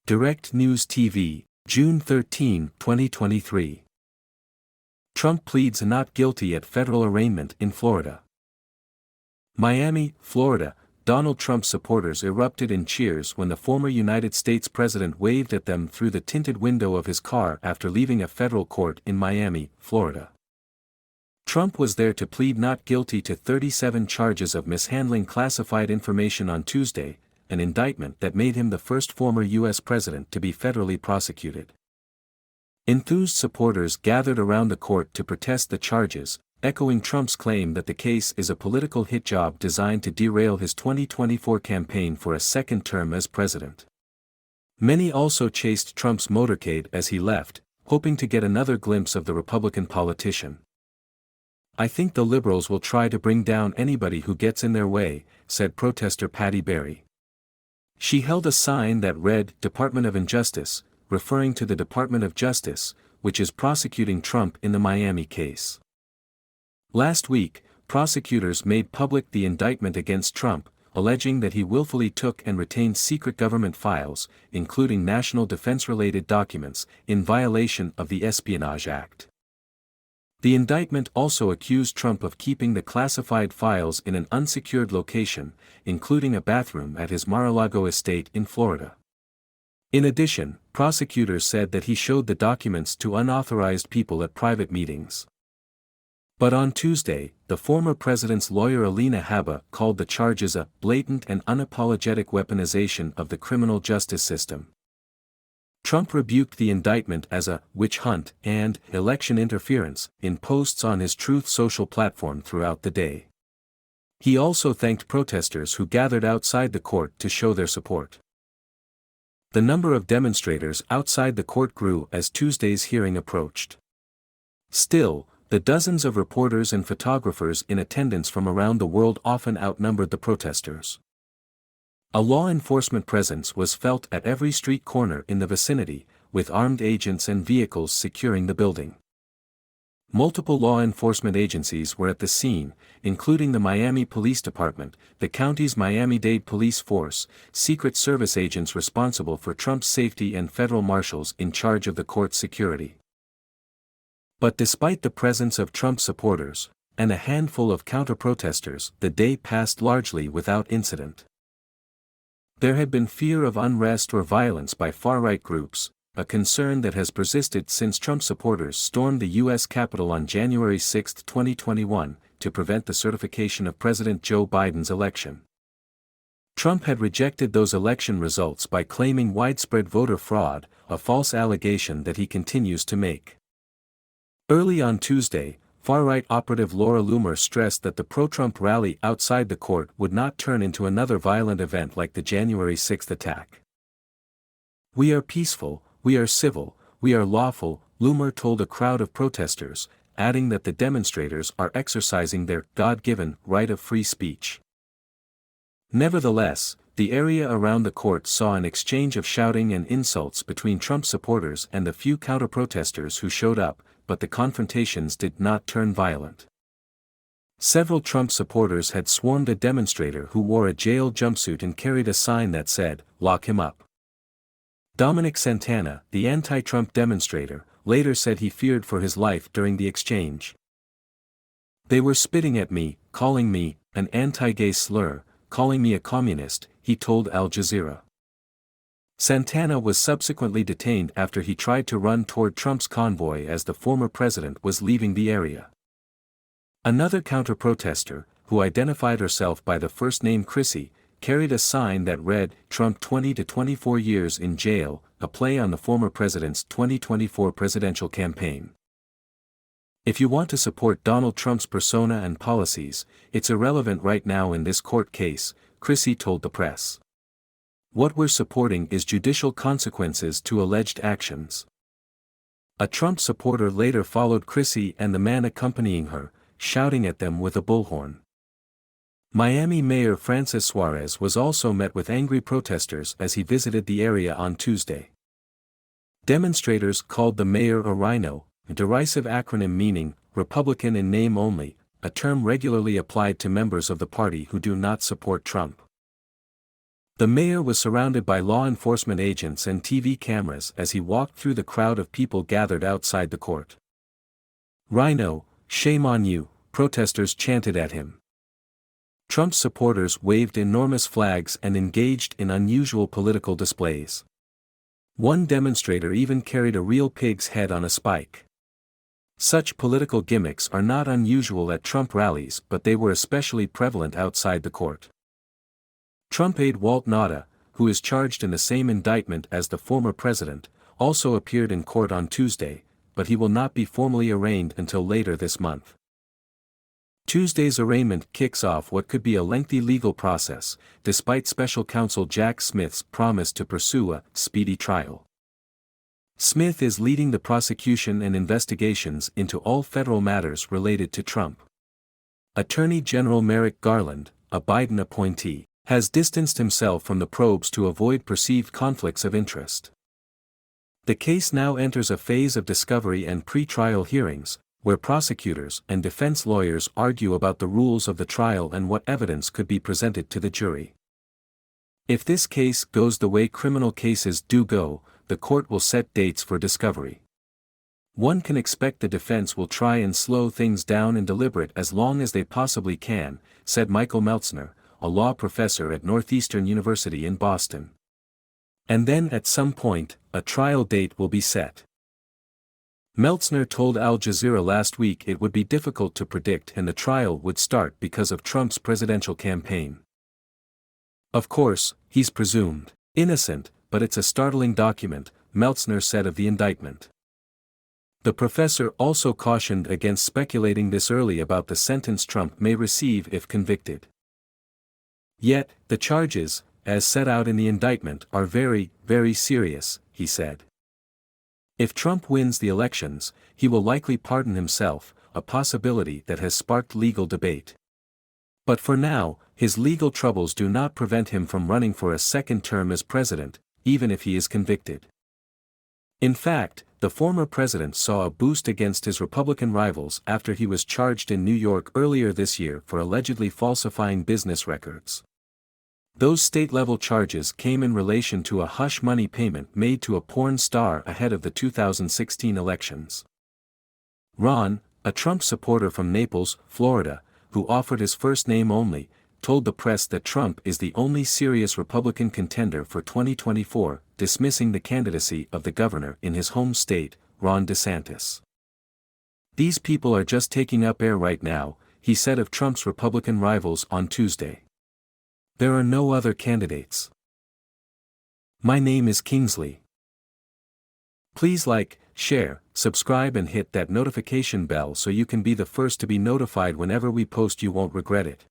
Direct News TV, June 13, 2023. Trump pleads not guilty at federal arraignment in Florida. Miami, Florida. Donald Trump supporters erupted in cheers when the former United States president waved at them through the tinted window of his car after leaving a federal court in Miami, Florida. Trump was there to plead not guilty to 37 charges of mishandling classified information on Tuesday, an indictment that made him the first former U.S. president to be federally prosecuted. Enthused supporters gathered around the court to protest the charges, echoing Trump's claim that the case is a political hit job designed to derail his 2024 campaign for a second term as president. Many also chased Trump's motorcade as he left, hoping to get another glimpse of the Republican politician. "I think the liberals will try to bring down anybody who gets in their way," said protester Patty Berry. She held a sign that read "Department of Injustice," referring to the Department of Justice, which is prosecuting Trump in the Miami case. Last week, prosecutors made public the indictment against Trump, alleging that he willfully took and retained secret government files, including national defense-related documents, in violation of the Espionage Act. The indictment also accused Trump of keeping the classified files in an unsecured location, including a bathroom at his Mar-a-Lago estate in Florida. In addition, prosecutors said that he showed the documents to unauthorized people at private meetings. But on Tuesday, the former president's lawyer Alina Habba called the charges a blatant and unapologetic weaponization of the criminal justice system. Trump rebuked the indictment as a witch hunt and election interference in posts on his Truth Social platform throughout the day. He also thanked protesters who gathered outside the court to show their support. The number of demonstrators outside the court grew as Tuesday's hearing approached. Still, the dozens of reporters and photographers in attendance from around the world often outnumbered the protesters. A law enforcement presence was felt at every street corner in the vicinity, with armed agents and vehicles securing the building. Multiple law enforcement agencies were at the scene, including the Miami Police Department, the county's Miami-Dade Police Force, Secret Service agents responsible for Trump's safety and federal marshals in charge of the court's security. But despite the presence of Trump supporters, and a handful of counter-protesters, the day passed largely without incident. There had been fear of unrest or violence by far-right groups, a concern that has persisted since Trump supporters stormed the U.S. Capitol on January 6, 2021, to prevent the certification of President Joe Biden's election. Trump had rejected those election results by claiming widespread voter fraud, a false allegation that he continues to make. Early on Tuesday, far-right operative Laura Loomer stressed that the pro-Trump rally outside the court would not turn into another violent event like the January 6 attack. "We are peaceful, we are civil, we are lawful," Loomer told a crowd of protesters, adding that the demonstrators are exercising their God-given right of free speech. Nevertheless, the area around the court saw an exchange of shouting and insults between Trump supporters and the few counter-protesters who showed up, but the confrontations did not turn violent. Several Trump supporters had swarmed a demonstrator who wore a jail jumpsuit and carried a sign that said, "Lock him up." Dominic Santana, the anti-Trump demonstrator, later said he feared for his life during the exchange. "They were spitting at me, calling me an anti-gay slur, calling me a communist," he told Al Jazeera. Santana was subsequently detained after he tried to run toward Trump's convoy as the former president was leaving the area. Another counter-protester, who identified herself by the first name Chrissy, carried a sign that read, "Trump 20 to 24 years in jail," a play on the former president's 2024 presidential campaign. "If you want to support Donald Trump's persona and policies, it's irrelevant right now in this court case," Chrissy told the press. "What we're supporting is judicial consequences to alleged actions." A Trump supporter later followed Chrissy and the man accompanying her, shouting at them with a bullhorn. Miami Mayor Francis Suarez was also met with angry protesters as he visited the area on Tuesday. Demonstrators called the mayor a rhino, a derisive acronym meaning Republican in name only, a term regularly applied to members of the party who do not support Trump. The mayor was surrounded by law enforcement agents and TV cameras as he walked through the crowd of people gathered outside the court. "Rhino, shame on you," protesters chanted at him. Trump's supporters waved enormous flags and engaged in unusual political displays. One demonstrator even carried a real pig's head on a spike. Such political gimmicks are not unusual at Trump rallies, but they were especially prevalent outside the court. Trump aide Walt Nauta, who is charged in the same indictment as the former president, also appeared in court on Tuesday, but he will not be formally arraigned until later this month. Tuesday's arraignment kicks off what could be a lengthy legal process, despite special counsel Jack Smith's promise to pursue a speedy trial. Smith is leading the prosecution and investigations into all federal matters related to Trump. Attorney General Merrick Garland, a Biden appointee, has distanced himself from the probes to avoid perceived conflicts of interest. The case now enters a phase of discovery and pre-trial hearings, where prosecutors and defense lawyers argue about the rules of the trial and what evidence could be presented to the jury. If this case goes the way criminal cases do go, the court will set dates for discovery. One can expect the defense will try and slow things down and deliberate as long as they possibly can, said Michael Meltzner, a law professor at Northeastern University in Boston. And then at some point, a trial date will be set. Meltzner told Al Jazeera last week it would be difficult to predict and the trial would start because of Trump's presidential campaign. Of course, he's presumed innocent, but it's a startling document, Meltzner said of the indictment. The professor also cautioned against speculating this early about the sentence Trump may receive if convicted. Yet, the charges, as set out in the indictment, are very, very serious, he said. If Trump wins the elections, he will likely pardon himself, a possibility that has sparked legal debate. But for now, his legal troubles do not prevent him from running for a second term as president, even if he is convicted. In fact, the former president saw a boost against his Republican rivals after he was charged in New York earlier this year for allegedly falsifying business records. Those state-level charges came in relation to a hush money payment made to a porn star ahead of the 2016 elections. Ron, a Trump supporter from Naples, Florida, who offered his first name only, told the press that Trump is the only serious Republican contender for 2024, dismissing the candidacy of the governor in his home state, Ron DeSantis. "These people are just taking up air right now," he said of Trump's Republican rivals on Tuesday. "There are no other candidates. My name is Kingsley." Please like, share, subscribe and hit that notification bell so you can be the first to be notified whenever we post. You won't regret it.